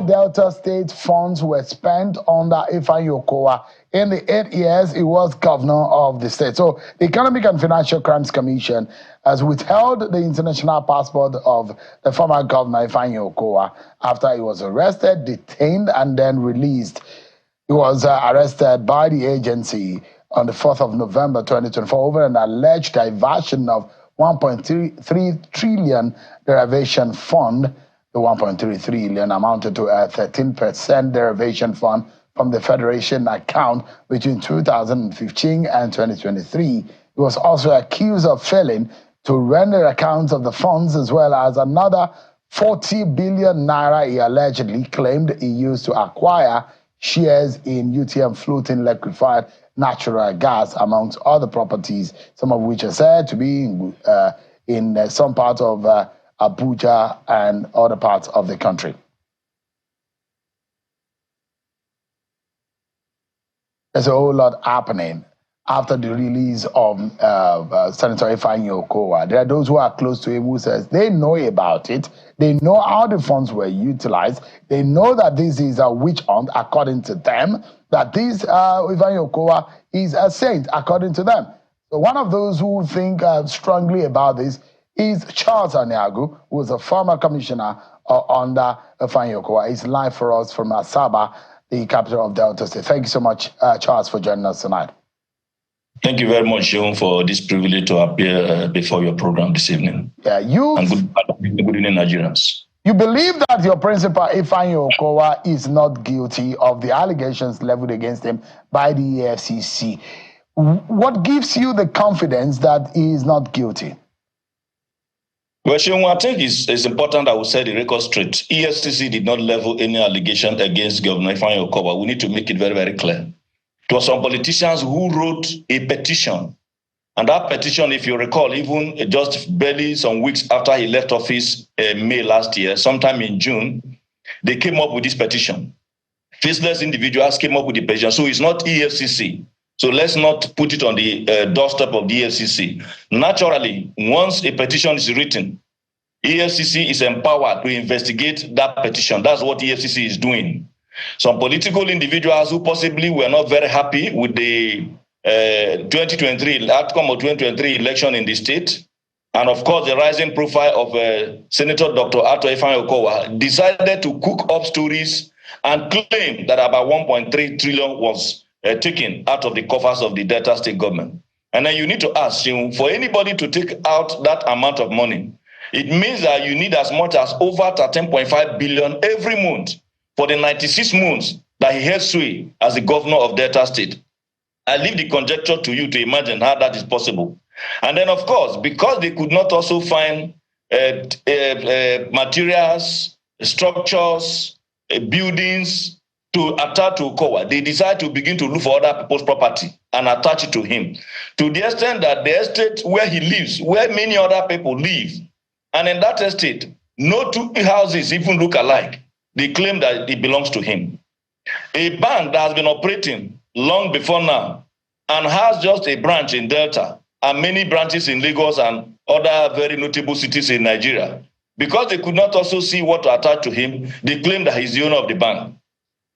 Delta State funds were spent under Ifeanyi Okowa in the 8 years he was governor of the state. So the Economic and Financial Crimes Commission has withheld the international passport of the former governor Ifeanyi Okowa after he was arrested, detained, and then released. He was arrested by the agency on the 4th of November 2024 over an alleged diversion of 1.3 trillion derivation fund. The 1.3 trillion amounted to a 13% derivation fund from the Federation account between 2015 and 2023. He was also accused of failing to render accounts of the funds, as well as another 40 billion naira he allegedly claimed he used to acquire shares in UTM floating liquefied natural gas, amongst other properties, some of which are said to be in some parts of Abuja and other parts of the country. There's a whole lot happening after the release of Senator Ifeanyi Okowa. There are those who are close to him who says they know about it. They know how the funds were utilized. They know that this is a witch hunt, according to them, that this Ifeanyi Okowa is a saint, according to them. So one of those who think strongly about this is Charles Aniagu, who is a former commissioner under Ifeanyi Okowa. He's live for us from Asaba, the capital of Delta State. Thank you so much, Charles, for joining us tonight. Thank you very much, Sean, for this privilege to appear before your program this evening. Yeah, and good evening, Nigerians. You believe that your principal, Ifeanyi Okowa, is not guilty of the allegations leveled against him by the EFCC. What gives you the confidence that he is not guilty? Well, Sean, I think it's important that we set the record straight. EFCC did not level any allegation against Governor Ifeanyi Okowa. We need to make it very, very clear. It was some politicians who wrote a petition. And that petition, if you recall, even just barely some weeks after he left office May last year, sometime in June, they came up with this petition. Faceless individuals came up with the petition. So it's not EFCC. So let's not put it on the doorstep of the EFCC. Naturally, once a petition is written, EFCC is empowered to investigate that petition. That's what EFCC is doing. Some political individuals who possibly were not very happy with the 2023 outcome of 2023 election in the state, and of course the rising profile of Senator Dr. Ifeanyi Okowa, decided to cook up stories and claim that about 1.3 trillion was taken out of the coffers of the Delta State government. And then you need to ask, for anybody to take out that amount of money, it means that you need as much as over 13.5 billion every month for the 96 months that he held sway as the governor of Delta State. I leave the conjecture to you to imagine how that is possible. And then, of course, because they could not also find materials, structures, buildings to attach to Okowa, they decide to begin to look for other people's property and attach it to him. To the extent that the estate where he lives, where many other people live, and in that estate, no two houses even look alike. They claim that it belongs to him. A bank that has been operating long before now and has just a branch in Delta and many branches in Lagos and other very notable cities in Nigeria, because they could not also see what to attach to him, they claim that he's the owner of the bank.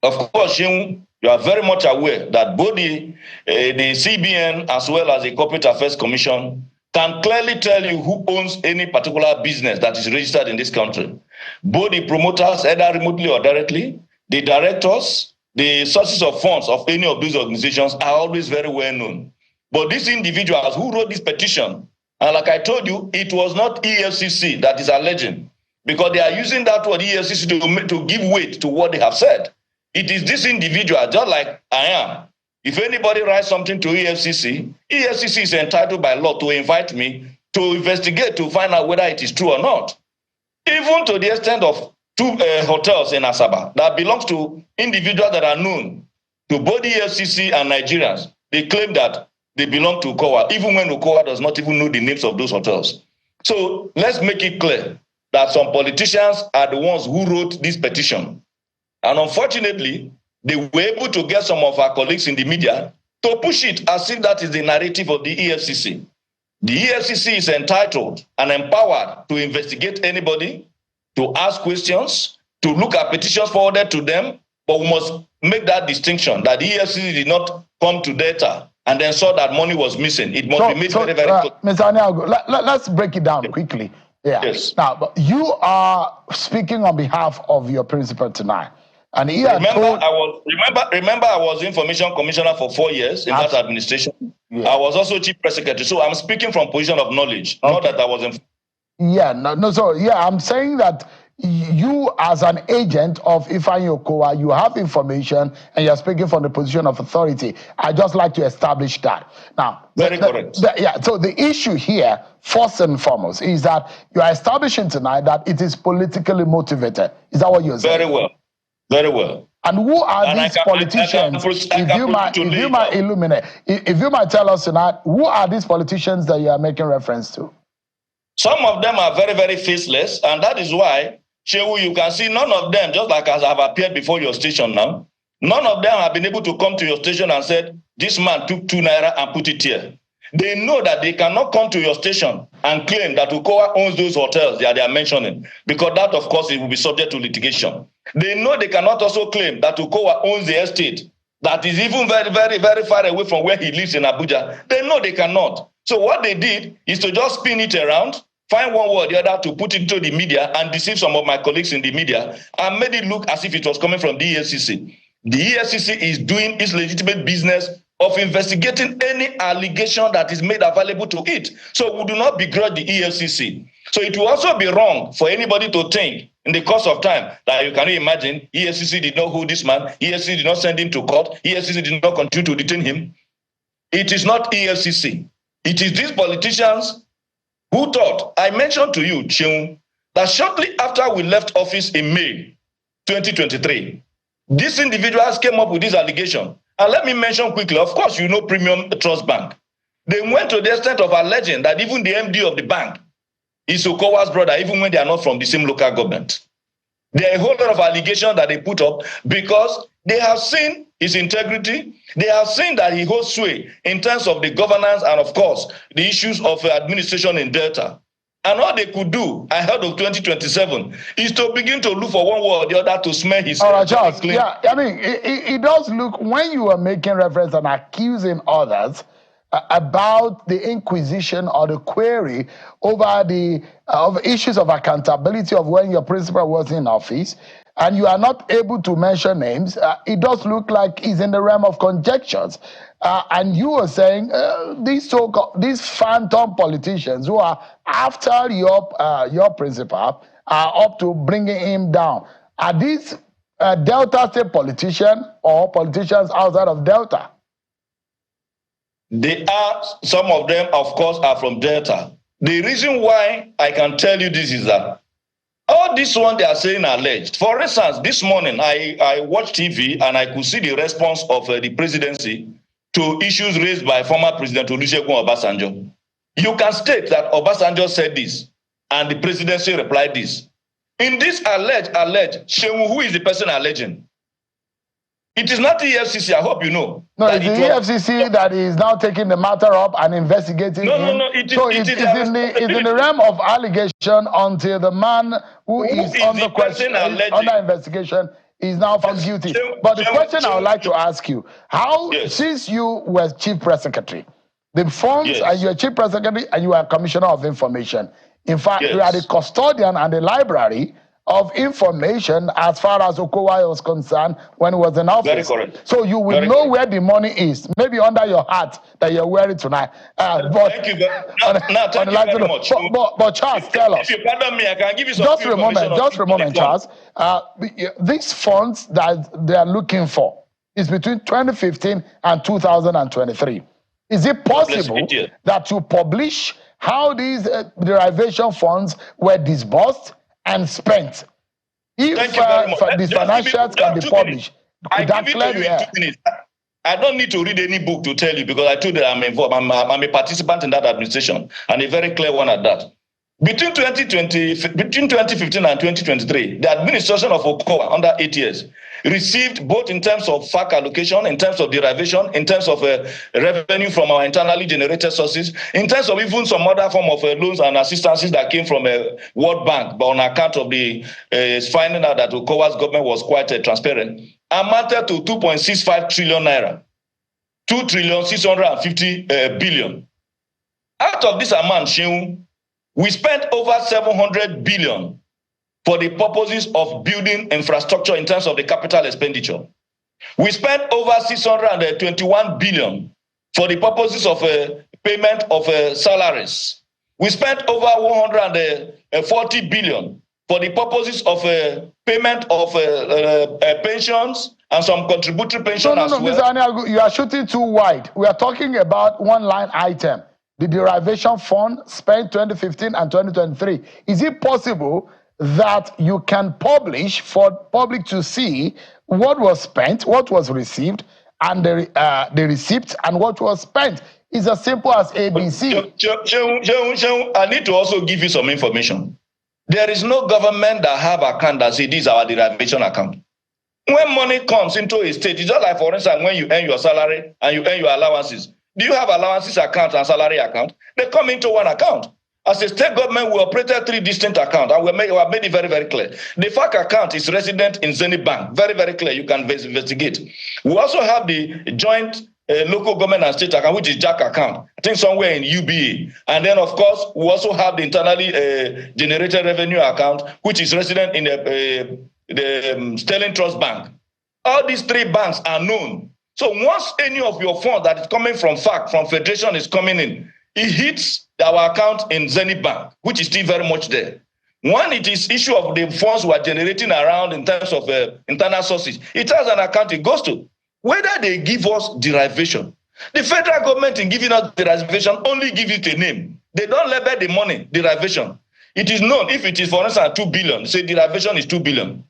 Of course, you are very much aware that both the CBN as well as the Corporate Affairs Commission can clearly tell you who owns any particular business that is registered in this country. Both the promoters, either remotely or directly, the directors, the sources of funds of any of these organizations are always very well known. But these individuals who wrote this petition, and like I told you, it was not EFCC that is alleging, because they are using that word EFCC to give weight to what they have said. It is this individual, just like I am. If anybody writes something to EFCC, EFCC is entitled by law to invite me to investigate to find out whether it is true or not. Even to the extent of two hotels in Asaba that belongs to individuals that are known to both EFCC and Nigerians. They claim that they belong to Okowa, even when Okowa does not even know the names of those hotels. So let's make it clear that some politicians are the ones who wrote this petition. And unfortunately, they were able to get some of our colleagues in the media to push it as if that is the narrative of the EFCC. The EFCC is entitled and empowered to investigate anybody, to ask questions, to look at petitions forwarded to them, but we must make that distinction that the EFCC did not come to Delta and then saw that money was missing. It must be made very, very clear. Mr. Aniago, let's break it down quickly. Yeah. Yes. Now, but you are speaking on behalf of your principal tonight. And he remember, I was information commissioner for 4 years in that administration. Yeah. I was also chief press secretary. So I'm speaking from position of knowledge, not that I was I'm saying that you as an agent of Ifeanyi Okowa, you have information and you're speaking from the position of authority. I just like to establish that. Now, very correct. So the issue here, first and foremost, is that you are establishing tonight that it is politically motivated. Is that what you're saying? Very well. Very well. And who are these politicians? If you might tell us tonight, who are these politicians that you are making reference to? Some of them are very, very faceless, and that is why, Shehu, you can see none of them, just like as I've appeared before your station now, none of them have been able to come to your station and said, this man took 2 naira and put it here. They know that they cannot come to your station and claim that Okowa owns those hotels that they are mentioning, because that, of course, it will be subject to litigation. They know they cannot also claim that Okowa owns the estate that is even very, very, very far away from where he lives in Abuja. They know they cannot. So what they did is to just spin it around, find one word or the other to put it into the media and deceive some of my colleagues in the media and made it look as if it was coming from the EFCC. The EFCC is doing its legitimate business of investigating any allegation that is made available to it. So we do not begrudge the EFCC. So it will also be wrong for anybody to think in the course of time that you cannot imagine EFCC did not hold this man, EFCC did not send him to court, EFCC did not continue to detain him. It is not EFCC. It is these politicians who thought, I mentioned to you, Chiun, that shortly after we left office in May 2023, these individuals came up with this allegation. And let me mention quickly, of course, you know Premium Trust Bank. They went to the extent of alleging that even the MD of the bank is Okowa's brother, even when they are not from the same local government. There are a whole lot of allegations that they put up because they have seen his integrity. They have seen that he holds sway in terms of the governance and, of course, the issues of administration in Delta. And all they could do ahead of 2027 is to begin to look for one way or the other to smear his all right, Charles. Yeah, I mean, it does look, when you are making reference and accusing others about the inquisition or the query over the issues of accountability of when your principal was in office, and you are not able to mention names, it does look like he's in the realm of conjectures. And you were saying these phantom politicians who are after your principal are up to bringing him down. Are these Delta State politicians or politicians outside of Delta? They are, some of them, of course, are from Delta. The reason why I can tell you this is that all this one they are saying alleged. For instance, this morning I watched TV and I could see the response of the presidency to issues raised by former President Olusegun Obasanjo. You can state that Obasanjo said this and the presidency replied this. In this alleged, Shehu, who is the person alleging? It is not the EFCC, I hope you know. No, it's the EFCC that is now taking the matter up and investigating him. No. It's in the realm of allegation until the man who is under question, under investigation, is now found guilty. But the question I would like to ask you, how, since you were chief press secretary, the funds, and you're chief press secretary and you are commissioner of information. In fact, you are the custodian and the library of information as far as Okowa was concerned when he was in office. Very correct. So you will know where the money is, maybe under your hat that you're wearing tonight. But thank you very much. But Charles, tell us. If you pardon me, I can give you some Just a moment, Charles. These funds that they are looking for is between 2015 and 2023. Is it possible that you publish how these derivation funds were disbursed and spent? If the financials can be published, could that clear the air? I don't need to read any book to tell you because I told you that I'm involved. I'm a participant in that administration and a very clear one at that. Between 2015 and 2023, the administration of Okowa under 8 years received both in terms of FAC allocation, in terms of derivation, in terms of revenue from our internally generated sources, in terms of even some other form of loans and assistances that came from World Bank, but on account of the finding out that Okowa's government was quite transparent, amounted to 2.65 trillion naira, 2,650 billion. Out of this amount, Sheung, we spent over 700 billion for the purposes of building infrastructure in terms of the capital expenditure. We spent over 621 billion for the purposes of payment of salaries. We spent over 140 billion for the purposes of payment of pensions and some contributory pension as well. Mr. Aniagu, you are shooting too wide. We are talking about one line item. The derivation fund spent 2015 and 2023. Is it possible that you can publish for public to see what was spent, what was received, and the receipts, and what was spent? It's as simple as ABC. I need to also give you some information. There is no government that have account that say this is our derivation account. When money comes into a state, it's just like, for instance, when you earn your salary and you earn your allowances. Do you have allowances account and salary account? They come into one account. As a state government, we operated 3 distinct accounts, and we have made it very, very clear. The FAC account is resident in Zenith Bank. Very, very clear. You can investigate. We also have the joint local government and state account, which is JAC account, I think somewhere in UBA. And then, of course, we also have the internally generated revenue account, which is resident in the Sterling Trust Bank. All these 3 banks are known. So once any of your funds that is coming from FAC, from Federation, is coming in, it hits our account in Zenith Bank, which is still very much there. When it is issue of the funds we are generating around in terms of internal sources, it has an account it goes to. Whether they give us derivation, the federal government in giving us derivation only give it a name. They don't label the money derivation. It is known if it is, for instance, 2 billion, say derivation is 2 billion.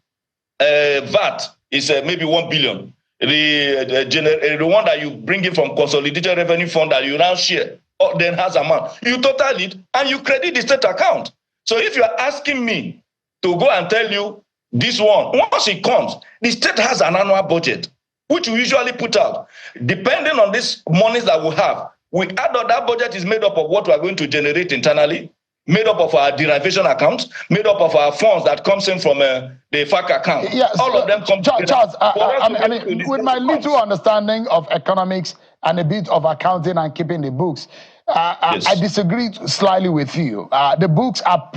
VAT is maybe 1 billion. The one that you bring in from consolidated revenue fund that you now share, then has amount. You total it and you credit the state account. So if you are asking me to go and tell you this one, once it comes, the state has an annual budget, which we usually put out. Depending on this monies that we have, we add up, that budget is made up of what we are going to generate internally, made up of our derivation accounts, made up of our funds that comes in from the FAC account. Yes, all of them come Charles, together. with my little understanding of economics and a bit of accounting and keeping the books, yes. I disagree slightly with you. The books are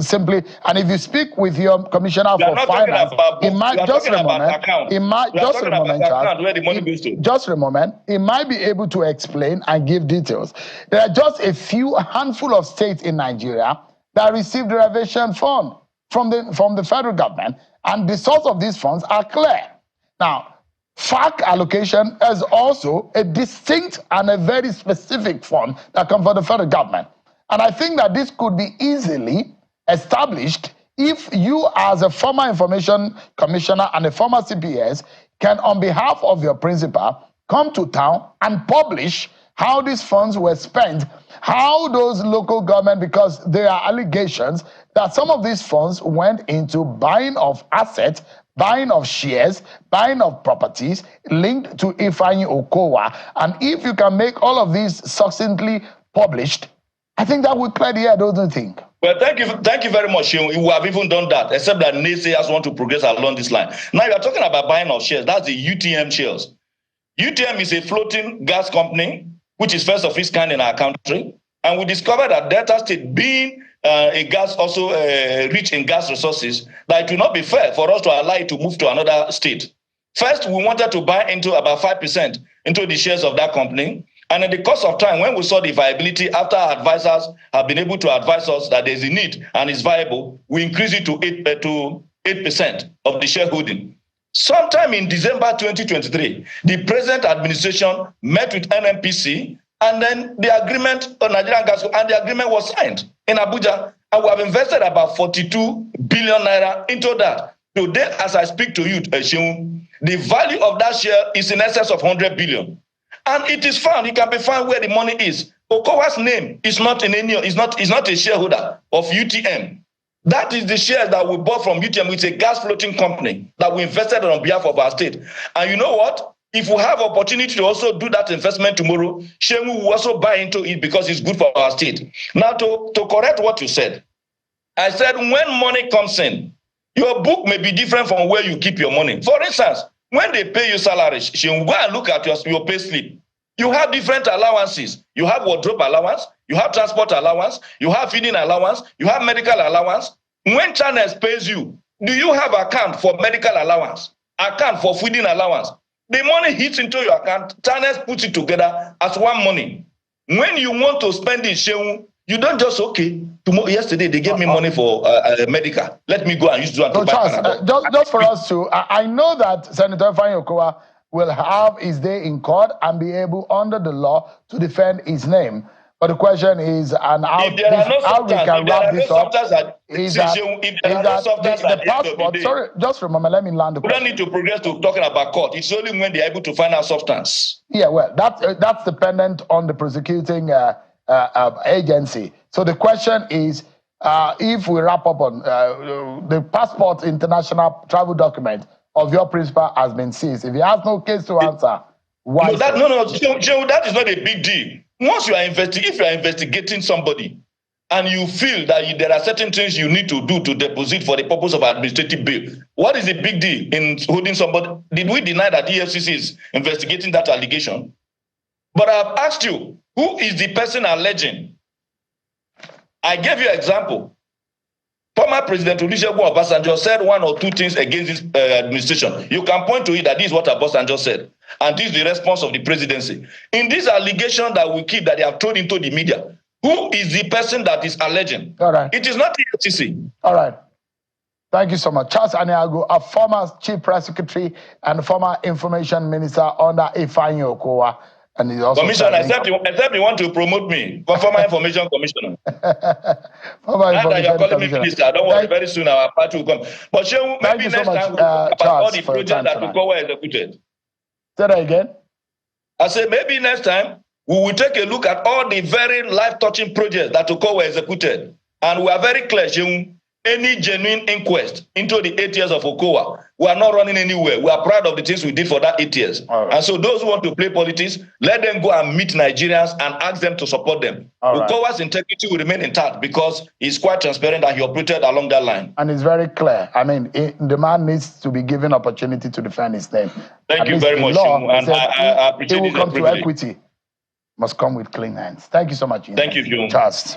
simply, and if you speak with your commissioner for finance, it might just a moment. It might just a moment, Charles. Where the money goes to. Just a moment. It might be able to explain and give details. There are just a handful of states in Nigeria that receive derivation fund from the federal government, and the source of these funds are clear. Now, FAC allocation is also a distinct and a very specific fund that comes from the federal government. And I think that this could be easily established if you, as a former information commissioner and a former CPS, can, on behalf of your principal, come to town and publish how these funds were spent, how those local government, because there are allegations that some of these funds went into buying of assets, buying of shares, buying of properties linked to Ifeanyi Okowa. And if you can make all of these succinctly published, I think that would clear the air, don't you think? Well, thank you very much. We have even done that, except that naysayers want to progress along this line. Now you are talking about buying of shares. That's the UTM shares. UTM is a floating gas company, which is first of its kind in our country. And we discovered that Delta State, being a gas also rich in gas resources, that it will not be fair for us to allow it to move to another state. First, we wanted to buy into about 5% into the shares of that company. And in the course of time, when we saw the viability, after our advisors have been able to advise us that there's a need and it's viable, we increased it to 8% of the shareholding. Sometime in December 2023, the present administration met with NNPC, and then the agreement on Nigerian gas, and the agreement was signed in Abuja, and we have invested about 42 billion naira into that. Today, as I speak to you, Sheung, the value of that share is in excess of 100 billion. And it is found, it can be found where the money is. Okowa's name is not in any, is not a shareholder of UTM. That is the shares that we bought from UTM. It's a gas floating company that we invested on behalf of our state. And you know what? If we have opportunity to also do that investment tomorrow, Shemu will also buy into it because it's good for our state. Now, to correct what you said, I said when money comes in, your book may be different from where you keep your money. For instance, when they pay you salary, Shemu, go and look at your pay slip. You have different allowances. You have wardrobe allowance, you have transport allowance, you have feeding allowance, you have medical allowance. When Channels pays you, do you have account for medical allowance, account for feeding allowance? The money hits into your account, Channels puts it together as one money. When you want to spend it, you don't just, okay, yesterday they gave me money for medical. Let me go and use it to buy Panadol. Just for us to, I know that Senator Okowa will have his day in court and be able, under the law, to defend his name. But the question is, and how we can wrap this up, is that the passport, sorry, just remember, let me land the question. We don't need to progress to talking about court. It's only when they're able to find out substance. Yeah, well, that's dependent on the prosecuting agency. So the question is, if we wrap up on the passport international travel document of your principal has been seized. If he has no case to answer, why? Joe, that is not a big deal. Once if you are investigating somebody and you feel that there are certain things you need to do to deposit for the purpose of administrative bail, what is the big deal in holding somebody? Did we deny that EFCC is investigating that allegation? But I've asked you, who is the person alleging? I gave you an example. Former President Olusegun Obasanjo said one or two things against this administration. You can point to it that this is what Obasanjo said. And this is the response of the presidency. In this allegation that we keep, that they have thrown into the media, who is the person that is alleging? All right. It is not the FCC. All right. Thank you so much. Charles Aniago, a former chief press secretary and former information minister under Ifeanyi Okowa. And he's also Commissioner, except you want to promote me, former information commissioner. Former information you're calling me minister. Don't worry, very soon our party will come. But maybe next time we'll talk about all the projects that Okowa executed. Say that again. I said maybe next time we will take a look at all the very life-touching projects that Okowa executed. And we are very clear, any genuine inquest into the 8 years of Okowa, we are not running anywhere. We are proud of the things we did for that 8 years. Right. And so those who want to play politics, let them go and meet Nigerians and ask them to support them. Okowa's integrity will remain intact because he's quite transparent and he operated along that line. And it's very clear. I mean, the man needs to be given opportunity to defend his name. Thank you very much. And I appreciate it. He will come to equity. Must come with clean hands. Thank you so much. Thank you, Charles.